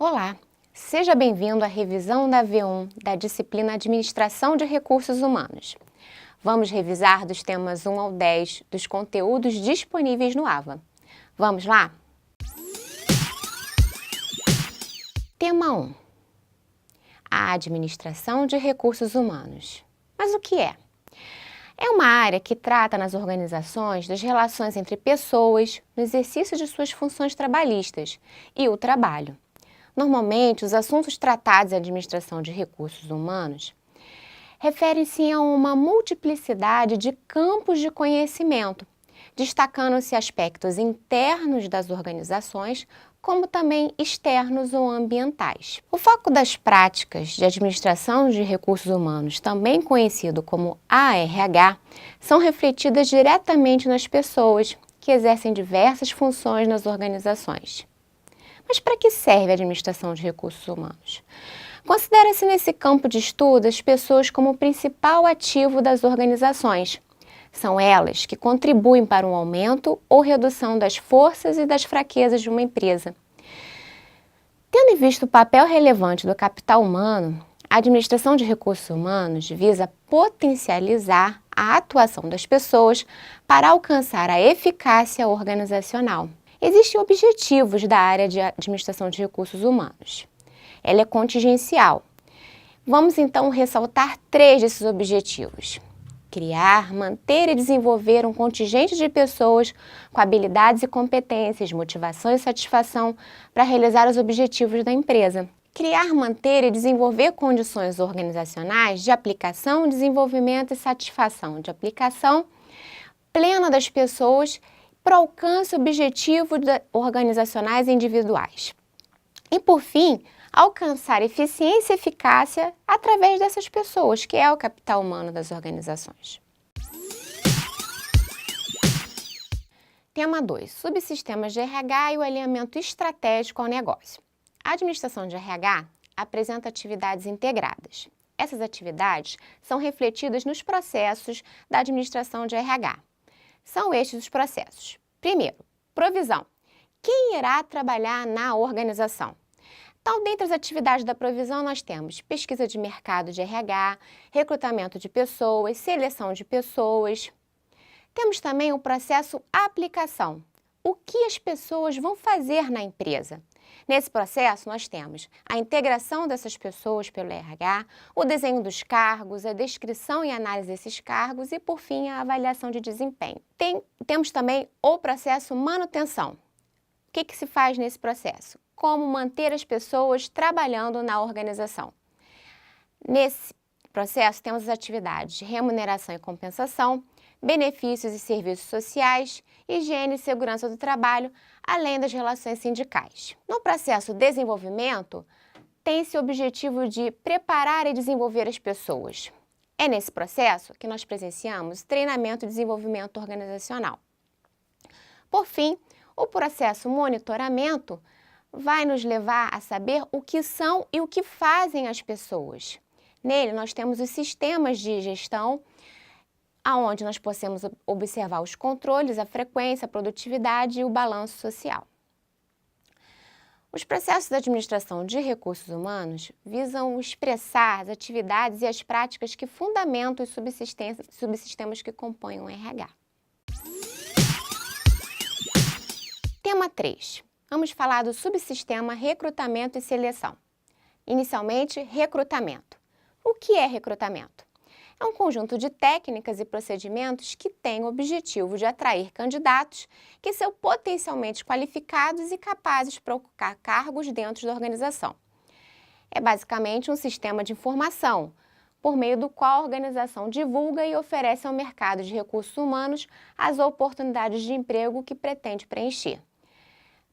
Olá, seja bem-vindo à revisão da V1 da disciplina Administração de Recursos Humanos. Vamos revisar dos temas 1 ao 10 dos conteúdos disponíveis no AVA. Vamos lá? Tema 1. A Administração de Recursos Humanos. Mas o que é? É uma área que trata nas organizações das relações entre pessoas no exercício de suas funções trabalhistas e o trabalho. Normalmente, os assuntos tratados em administração de recursos humanos referem-se a uma multiplicidade de campos de conhecimento, destacando-se aspectos internos das organizações, como também externos ou ambientais. O foco das práticas de administração de recursos humanos, também conhecido como ARH, são refletidas diretamente nas pessoas que exercem diversas funções nas organizações. Mas para que serve a administração de recursos humanos? Considera-se nesse campo de estudo as pessoas como o principal ativo das organizações. São elas que contribuem para um aumento ou redução das forças e das fraquezas de uma empresa. Tendo em vista o papel relevante do capital humano, a administração de recursos humanos visa potencializar a atuação das pessoas para alcançar a eficácia organizacional. Existem objetivos da área de administração de recursos humanos. Ela é contingencial. Vamos então ressaltar 3 desses objetivos. Criar, manter e desenvolver um contingente de pessoas com habilidades e competências, motivação e satisfação para realizar os objetivos da empresa. Criar, manter e desenvolver condições organizacionais de aplicação, desenvolvimento e satisfação de aplicação plena das pessoas para o alcance objetivos organizacionais e individuais. E, por fim, alcançar eficiência e eficácia através dessas pessoas, que é o capital humano das organizações. Tema 2. Subsistemas de RH e o alinhamento estratégico ao negócio. A administração de RH apresenta atividades integradas. Essas atividades são refletidas nos processos da administração de RH. São estes os processos. Primeiro, provisão. Quem irá trabalhar na organização? Então, dentre as atividades da provisão, nós temos pesquisa de mercado de RH, recrutamento de pessoas, seleção de pessoas. Temos também o processo aplicação. O que as pessoas vão fazer na empresa? Nesse processo, nós temos a integração dessas pessoas pelo RH, o desenho dos cargos, a descrição e análise desses cargos e, por fim, a avaliação de desempenho. Temos também o processo manutenção. O que se faz nesse processo? Como manter as pessoas trabalhando na organização. Nesse processo, temos as atividades de remuneração e compensação, benefícios e serviços sociais, higiene e segurança do trabalho, além das relações sindicais. No processo de desenvolvimento, tem-se o objetivo de preparar e desenvolver as pessoas. É nesse processo que nós presenciamos treinamento e desenvolvimento organizacional. Por fim, o processo monitoramento vai nos levar a saber o que são e o que fazem as pessoas. Nele, nós temos os sistemas de gestão, aonde nós possamos observar os controles, a frequência, a produtividade e o balanço social. Os processos da administração de recursos humanos visam expressar as atividades e as práticas que fundamentam os subsistemas que compõem o RH. Tema 3. Vamos falar do subsistema recrutamento e seleção. Inicialmente, recrutamento. O que é recrutamento? É um conjunto de técnicas e procedimentos que tem o objetivo de atrair candidatos que são potencialmente qualificados e capazes para ocupar cargos dentro da organização. É basicamente um sistema de informação, por meio do qual a organização divulga e oferece ao mercado de recursos humanos as oportunidades de emprego que pretende preencher.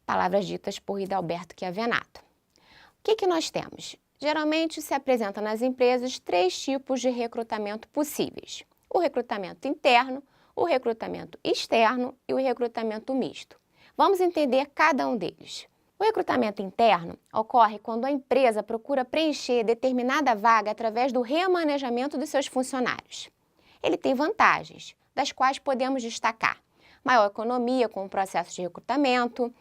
Palavras ditas por Hidalberto Chiavenato. O que nós temos? Geralmente se apresenta nas empresas 3 tipos de recrutamento possíveis: o recrutamento interno, o recrutamento externo e o recrutamento misto. Vamos entender cada um deles. O recrutamento interno ocorre quando a empresa procura preencher determinada vaga através do remanejamento dos seus funcionários. Ele tem vantagens, das quais podemos destacar maior economia com o processo de recrutamento,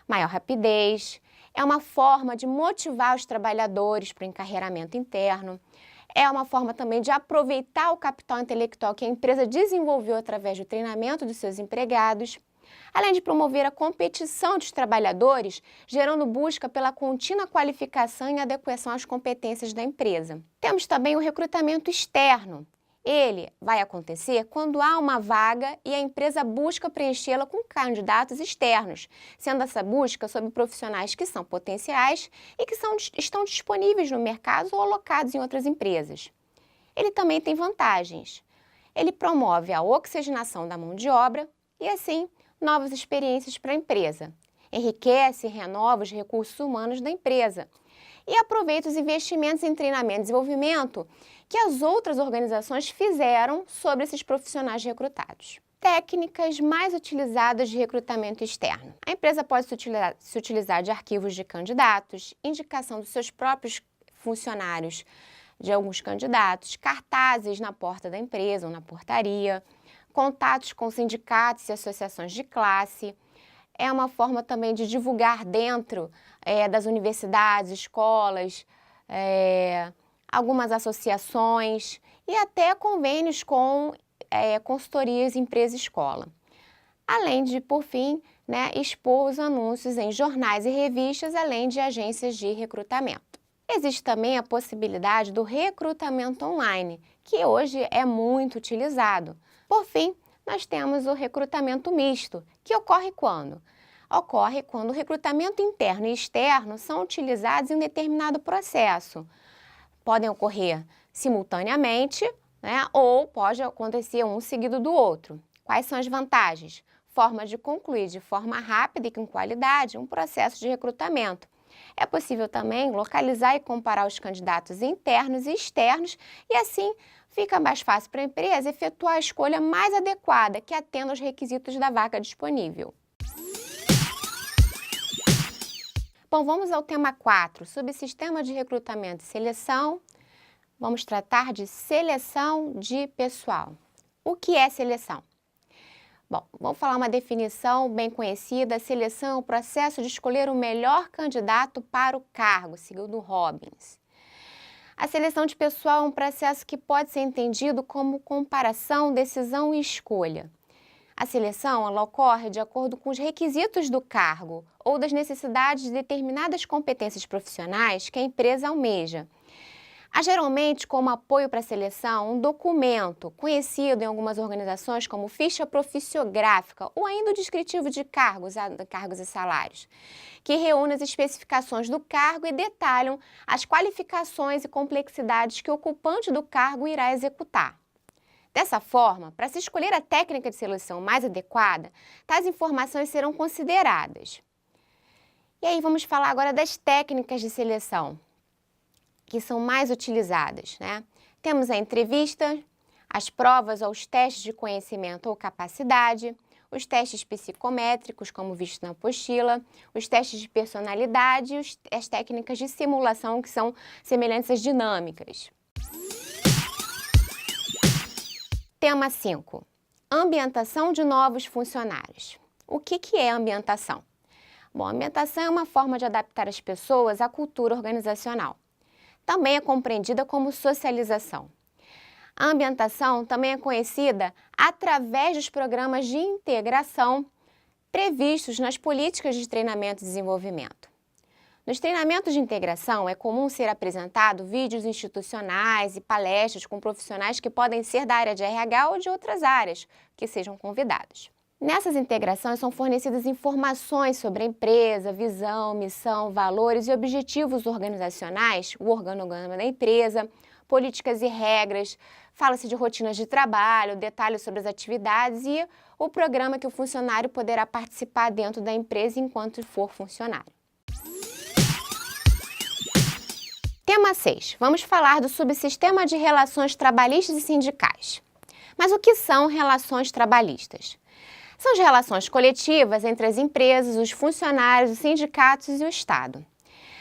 maior rapidez, É uma forma de motivar os trabalhadores para o encarreiramento interno. É uma forma também de aproveitar o capital intelectual que a empresa desenvolveu através do treinamento dos seus empregados, além de promover a competição dos trabalhadores, gerando busca pela contínua qualificação e adequação às competências da empresa. Temos também o recrutamento externo. Ele vai acontecer quando há uma vaga e a empresa busca preenchê-la com candidatos externos, sendo essa busca sobre profissionais que são potenciais e que estão disponíveis no mercado ou alocados em outras empresas. Ele também tem vantagens. Ele promove a oxigenação da mão de obra e, assim, novas experiências para a empresa. Enriquece e renova os recursos humanos da empresa. E aproveita os investimentos em treinamento e desenvolvimento que as outras organizações fizeram sobre esses profissionais recrutados. Técnicas mais utilizadas de recrutamento externo. A empresa pode se utilizar de arquivos de candidatos, indicação dos seus próprios funcionários de alguns candidatos, cartazes na porta da empresa ou na portaria, contatos com sindicatos e associações de classe. É uma forma também de divulgar dentro das universidades, escolas, algumas associações e até convênios com consultorias empresa-escola. Além de, por fim, expor os anúncios em jornais e revistas, além de agências de recrutamento. Existe também a possibilidade do recrutamento online, que hoje é muito utilizado. Por fim, nós temos o recrutamento misto, que ocorre quando? Ocorre quando o recrutamento interno e externo são utilizados em um determinado processo. Podem ocorrer simultaneamente, ou pode acontecer um seguido do outro. Quais são as vantagens? Forma de concluir de forma rápida e com qualidade um processo de recrutamento. É possível também localizar e comparar os candidatos internos e externos e assim fica mais fácil para a empresa efetuar a escolha mais adequada que atenda aos requisitos da vaga disponível. Bom, vamos ao tema 4, subsistema de recrutamento e seleção. Vamos tratar de seleção de pessoal. O que é seleção? Bom, vamos falar uma definição bem conhecida. Seleção é o processo de escolher o melhor candidato para o cargo, segundo Robbins. A seleção de pessoal é um processo que pode ser entendido como comparação, decisão e escolha. A seleção ela ocorre de acordo com os requisitos do cargo ou das necessidades de determinadas competências profissionais que a empresa almeja. Há geralmente como apoio para a seleção um documento, conhecido em algumas organizações como ficha profissiográfica ou ainda o descritivo de cargos e salários, que reúne as especificações do cargo e detalham as qualificações e complexidades que o ocupante do cargo irá executar. Dessa forma, para se escolher a técnica de seleção mais adequada, tais informações serão consideradas. E aí vamos falar agora das técnicas de seleção que são mais utilizadas, Temos a entrevista, as provas ou os testes de conhecimento ou capacidade, os testes psicométricos, como visto na apostila, os testes de personalidade e as técnicas de simulação, que são semelhantes às dinâmicas. Tema 5. Ambientação de novos funcionários. O que é ambientação? Bom, a ambientação é uma forma de adaptar as pessoas à cultura organizacional. Também é compreendida como socialização. A ambientação também é conhecida através dos programas de integração previstos nas políticas de treinamento e desenvolvimento. Nos treinamentos de integração, é comum ser apresentado vídeos institucionais e palestras com profissionais que podem ser da área de RH ou de outras áreas que sejam convidados. Nessas integrações são fornecidas informações sobre a empresa, visão, missão, valores e objetivos organizacionais, o organograma da empresa, políticas e regras, fala-se de rotinas de trabalho, detalhes sobre as atividades e o programa que o funcionário poderá participar dentro da empresa enquanto for funcionário. Tema 6. Vamos falar do subsistema de relações trabalhistas e sindicais. Mas o que são relações trabalhistas? São as relações coletivas entre as empresas, os funcionários, os sindicatos e o Estado.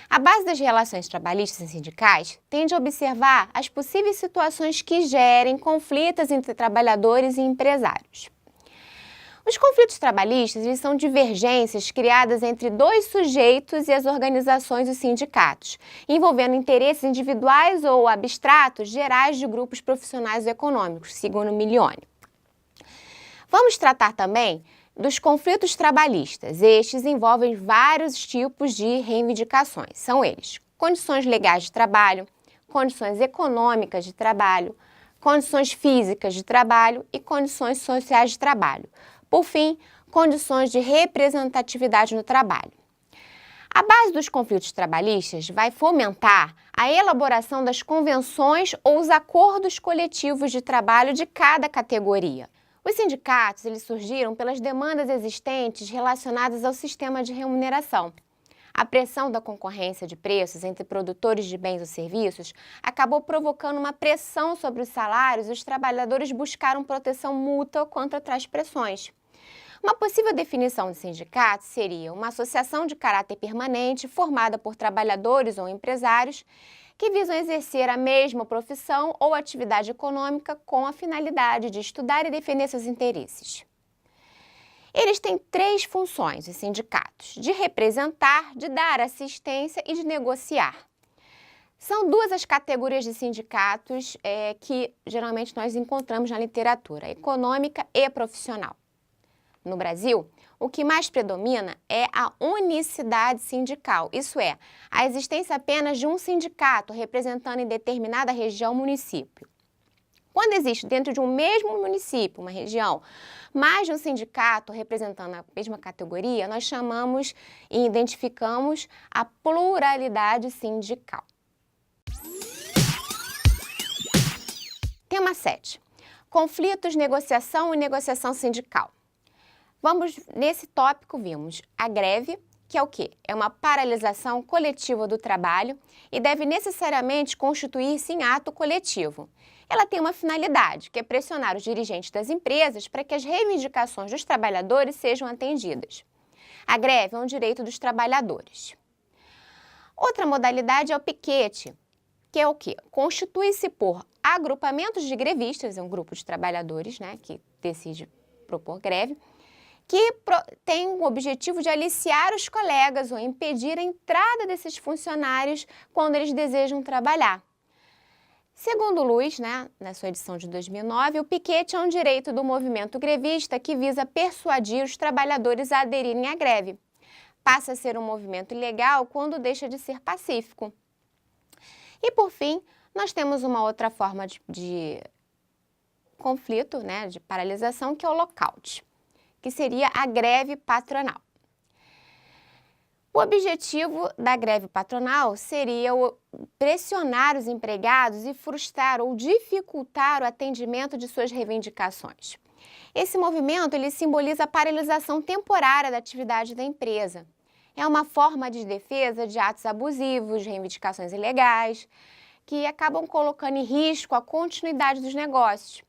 A base das relações trabalhistas e sindicais tende a observar as possíveis situações que gerem conflitos entre trabalhadores e empresários. Os Os conflitos trabalhistas, eles são divergências criadas entre dois sujeitos e as organizações e sindicatos, envolvendo interesses individuais ou abstratos gerais de grupos profissionais ou econômicos, segundo Milione. Vamos tratar também dos conflitos trabalhistas. Estes envolvem vários tipos de reivindicações. São eles: condições legais de trabalho, condições econômicas de trabalho, condições físicas de trabalho e condições sociais de trabalho. Por fim, condições de representatividade no trabalho. A base dos conflitos trabalhistas vai fomentar a elaboração das convenções ou os acordos coletivos de trabalho de cada categoria. Os sindicatos eles surgiram pelas demandas existentes relacionadas ao sistema de remuneração. A pressão da concorrência de preços entre produtores de bens ou serviços acabou provocando uma pressão sobre os salários e os trabalhadores buscaram proteção mútua contra tais pressões. Uma possível definição de sindicato seria uma associação de caráter permanente formada por trabalhadores ou empresários que visam exercer a mesma profissão ou atividade econômica com a finalidade de estudar e defender seus interesses. Eles têm três funções, os sindicatos: de representar, de dar assistência e de negociar. São duas as categorias de sindicatos que geralmente nós encontramos na literatura, econômica e profissional. No Brasil, o que mais predomina é a unicidade sindical, isso é, a existência apenas de um sindicato representando em determinada região ou município. Quando existe dentro de um mesmo município, uma região, mais de um sindicato representando a mesma categoria, nós chamamos e identificamos a pluralidade sindical. Tema 7. Conflitos, negociação e negociação sindical. Nesse tópico, vimos a greve, que é o quê? É uma paralisação coletiva do trabalho e deve necessariamente constituir-se em ato coletivo. Ela tem uma finalidade, que é pressionar os dirigentes das empresas para que as reivindicações dos trabalhadores sejam atendidas. A greve é um direito dos trabalhadores. Outra modalidade é o piquete, que é o quê? Constitui-se por agrupamentos de grevistas, é um grupo de trabalhadores, que decide propor greve, que tem o objetivo de aliciar os colegas ou impedir a entrada desses funcionários quando eles desejam trabalhar. Segundo Luz, na sua edição de 2009, o piquete é um direito do movimento grevista que visa persuadir os trabalhadores a aderirem à greve. Passa a ser um movimento legal quando deixa de ser pacífico. E, por fim, nós temos uma outra forma de conflito, de paralisação, que é o lockout, que seria a greve patronal. O objetivo da greve patronal seria pressionar os empregados e frustrar ou dificultar o atendimento de suas reivindicações. Esse movimento ele simboliza a paralisação temporária da atividade da empresa. É uma forma de defesa de atos abusivos, de reivindicações ilegais, que acabam colocando em risco a continuidade dos negócios.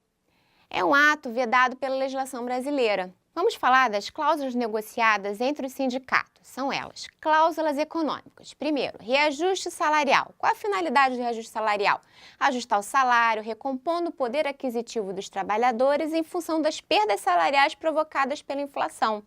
É um ato vedado pela legislação brasileira. Vamos falar das cláusulas negociadas entre os sindicatos. São elas: cláusulas econômicas. Primeiro, reajuste salarial. Qual a finalidade do reajuste salarial? Ajustar o salário, recompondo o poder aquisitivo dos trabalhadores em função das perdas salariais provocadas pela inflação.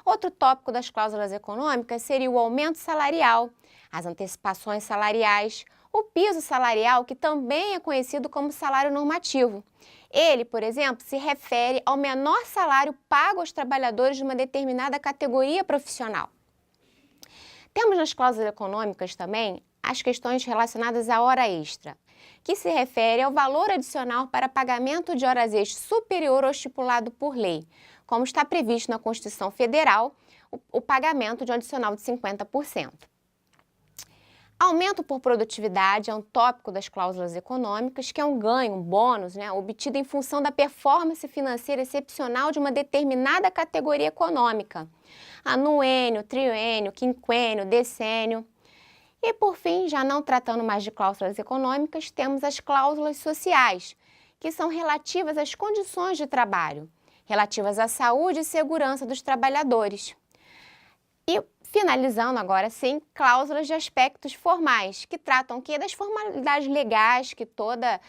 Outro tópico das cláusulas econômicas seria o aumento salarial, as antecipações salariais, o piso salarial, que também é conhecido como salário normativo. Ele, por exemplo, se refere ao menor salário pago aos trabalhadores de uma determinada categoria profissional. Temos nas cláusulas econômicas também as questões relacionadas à hora extra, que se refere ao valor adicional para pagamento de horas extras superior ao estipulado por lei, como está previsto na Constituição Federal, o pagamento de um adicional de 50%. Aumento por produtividade é um tópico das cláusulas econômicas, que é um ganho, um bônus, obtido em função da performance financeira excepcional de uma determinada categoria econômica. Anuênio, triênio, quinquênio, decênio. E, por fim, já não tratando mais de cláusulas econômicas, temos as cláusulas sociais, que são relativas às condições de trabalho, relativas à saúde e segurança dos trabalhadores. E, finalizando agora sim, cláusulas de aspectos formais, que tratam das formalidades legais que toda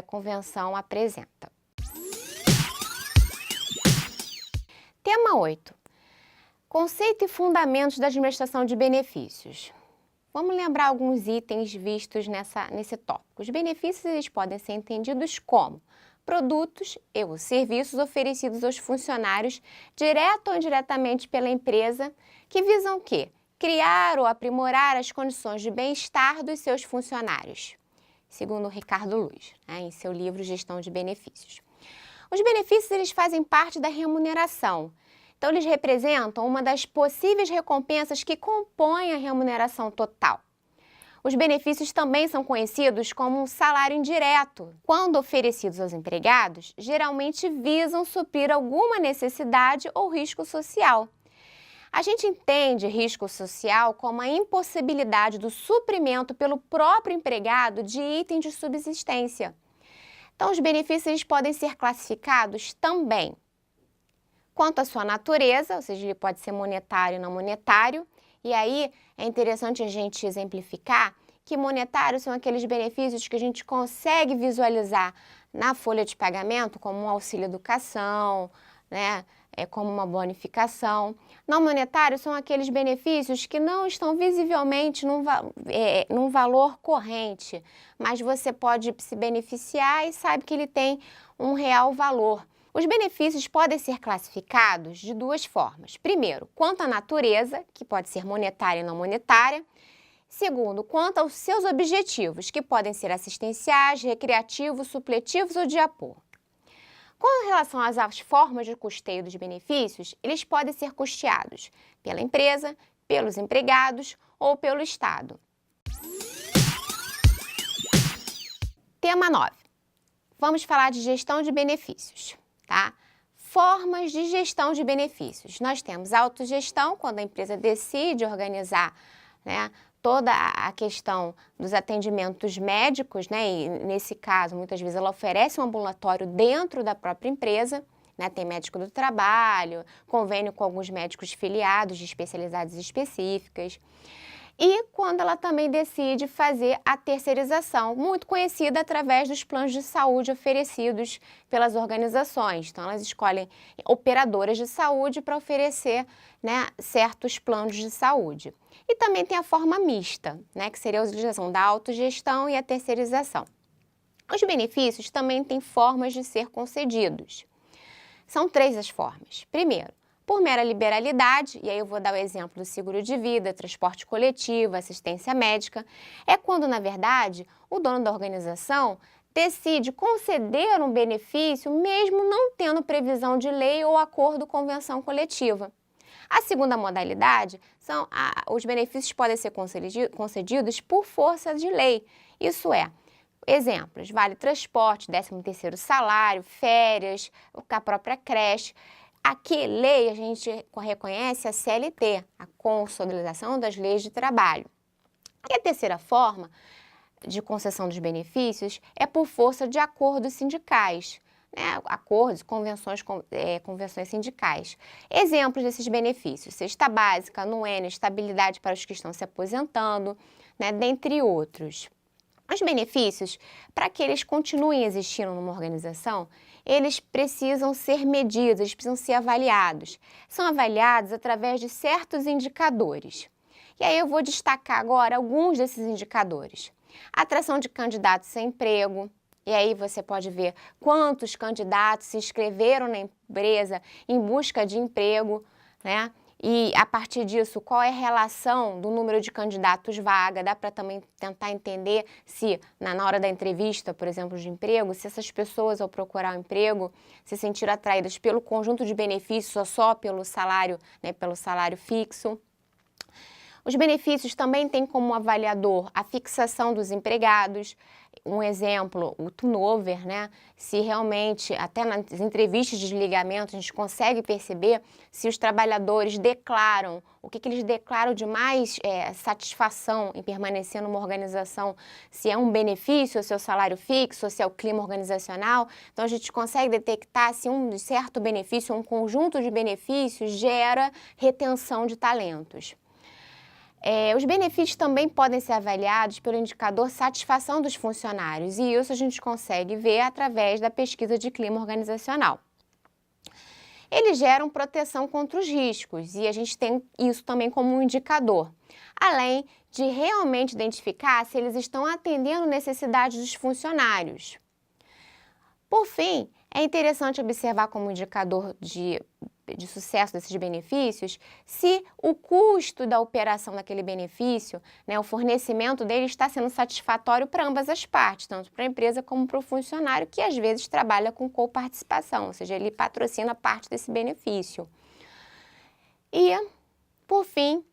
convenção apresenta. Tema 8. Conceito e fundamentos da administração de benefícios. Vamos lembrar alguns itens vistos nesse tópico. Os benefícios eles podem ser entendidos como produtos ou serviços oferecidos aos funcionários, direto ou indiretamente pela empresa, que visam o quê? Criar ou aprimorar as condições de bem-estar dos seus funcionários, segundo Ricardo Luz, em seu livro Gestão de Benefícios. Os benefícios eles fazem parte da remuneração. Então, eles representam uma das possíveis recompensas que compõem a remuneração total. Os benefícios também são conhecidos como um salário indireto. Quando oferecidos aos empregados, geralmente visam suprir alguma necessidade ou risco social. A gente entende risco social como a impossibilidade do suprimento pelo próprio empregado de itens de subsistência. Então, os benefícios eles podem ser classificados também quanto à sua natureza, ou seja, ele pode ser monetário ou não monetário. E aí é interessante a gente exemplificar que monetários são aqueles benefícios que a gente consegue visualizar na folha de pagamento, como um auxílio educação, né? Como uma bonificação. Não monetários são aqueles benefícios que não estão visivelmente num valor corrente, mas você pode se beneficiar e sabe que ele tem um real valor. Os benefícios podem ser classificados de duas formas. Primeiro, quanto à natureza, que pode ser monetária e não monetária. Segundo, quanto aos seus objetivos, que podem ser assistenciais, recreativos, supletivos ou de apoio. Com relação às formas de custeio dos benefícios, eles podem ser custeados pela empresa, pelos empregados ou pelo Estado. Tema 9. Vamos falar de gestão de benefícios. Tá? Formas de gestão de benefícios. Nós temos a autogestão, quando a empresa decide organizar, né, toda a questão dos atendimentos médicos, né, e nesse caso, muitas vezes ela oferece um ambulatório dentro da própria empresa, né, tem médico do trabalho, convênio com alguns médicos filiados de especialidades específicas. E quando ela também decide fazer a terceirização, muito conhecida através dos planos de saúde oferecidos pelas organizações. Então, elas escolhem operadoras de saúde para oferecer, né, certos planos de saúde. E também tem a forma mista, né, que seria a utilização da autogestão e a terceirização. Os benefícios também têm formas de ser concedidos. São 3 as formas. Primeiro, por mera liberalidade, e aí eu vou dar o exemplo do seguro de vida, transporte coletivo, assistência médica, é quando, na verdade, o dono da organização decide conceder um benefício mesmo não tendo previsão de lei ou acordo convenção coletiva. A segunda modalidade são os benefícios podem ser concedidos por força de lei, isso é, exemplos, vale transporte, 13º salário, férias, a própria creche. Aqui, lei, a gente reconhece a CLT, a Consolidação das Leis de Trabalho. E a terceira forma de concessão dos benefícios é por força de acordos sindicais, né? Acordos, convenções sindicais. Exemplos desses benefícios, cesta básica, anuênio, estabilidade para os que estão se aposentando, né? Dentre outros. Os benefícios, para que eles continuem existindo numa organização, eles precisam ser medidos, eles precisam ser avaliados. São avaliados através de certos indicadores. E aí eu vou destacar agora alguns desses indicadores. Atração de candidatos sem emprego. E aí você pode ver quantos candidatos se inscreveram na empresa em busca de emprego, né? E, a partir disso, qual é a relação do número de candidatos vaga? Dá para também tentar entender se, na hora da entrevista, por exemplo, de emprego, se essas pessoas, ao procurar um emprego, se sentiram atraídas pelo conjunto de benefícios ou só pelo salário, né, pelo salário fixo. Os benefícios também têm como avaliador a fixação dos empregados. Um exemplo, o turnover, né? Se realmente, até nas entrevistas de desligamento, a gente consegue perceber se os trabalhadores declaram, o que eles declaram de mais satisfação em permanecer numa organização, se é um benefício, ou se é o salário fixo, ou se é o clima organizacional. Então, a gente consegue detectar se um certo benefício, um conjunto de benefícios gera retenção de talentos. Os benefícios também podem ser avaliados pelo indicador satisfação dos funcionários, e isso a gente consegue ver através da pesquisa de clima organizacional. eles geram proteção contra os riscos e a gente tem isso também como um indicador, além de realmente identificar se eles estão atendendo necessidades dos funcionários. Por fim, é interessante observar como indicador de sucesso desses benefícios se o custo da operação daquele benefício, o fornecimento dele está sendo satisfatório para ambas as partes, tanto para a empresa como para o funcionário, que às vezes trabalha com coparticipação, ou seja, ele patrocina parte desse benefício. E, por fim,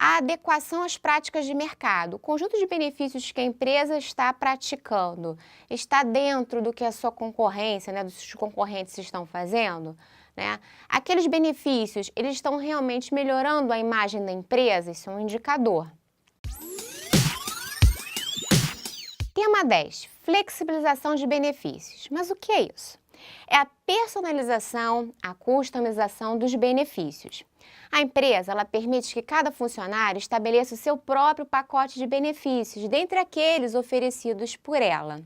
a adequação às práticas de mercado. O conjunto de benefícios que a empresa está praticando está dentro do que a sua concorrência, dos seus concorrentes estão fazendo? Aqueles benefícios, eles estão realmente melhorando a imagem da empresa? Isso é um indicador. Tema 10. Flexibilização de benefícios. Mas o que é isso? É a personalização, a customização dos benefícios. A empresa, ela permite que cada funcionário estabeleça o seu próprio pacote de benefícios, dentre aqueles oferecidos por ela.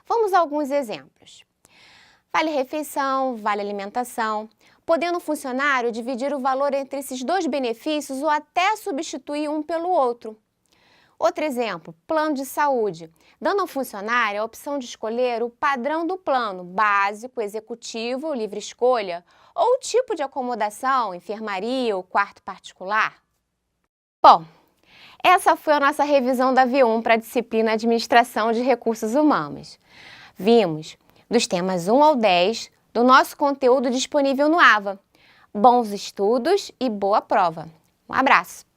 Vamos a alguns exemplos. Vale refeição, vale alimentação, podendo o funcionário dividir o valor entre esses dois benefícios ou até substituir um pelo outro. Outro exemplo, plano de saúde, dando ao funcionário a opção de escolher o padrão do plano, básico, executivo, livre escolha, ou o tipo de acomodação, enfermaria ou quarto particular. Bom, essa foi a nossa revisão da V1 para a disciplina Administração de Recursos Humanos. Vimos dos temas 1 ao 10 do nosso conteúdo disponível no AVA. Bons estudos e boa prova. Um abraço!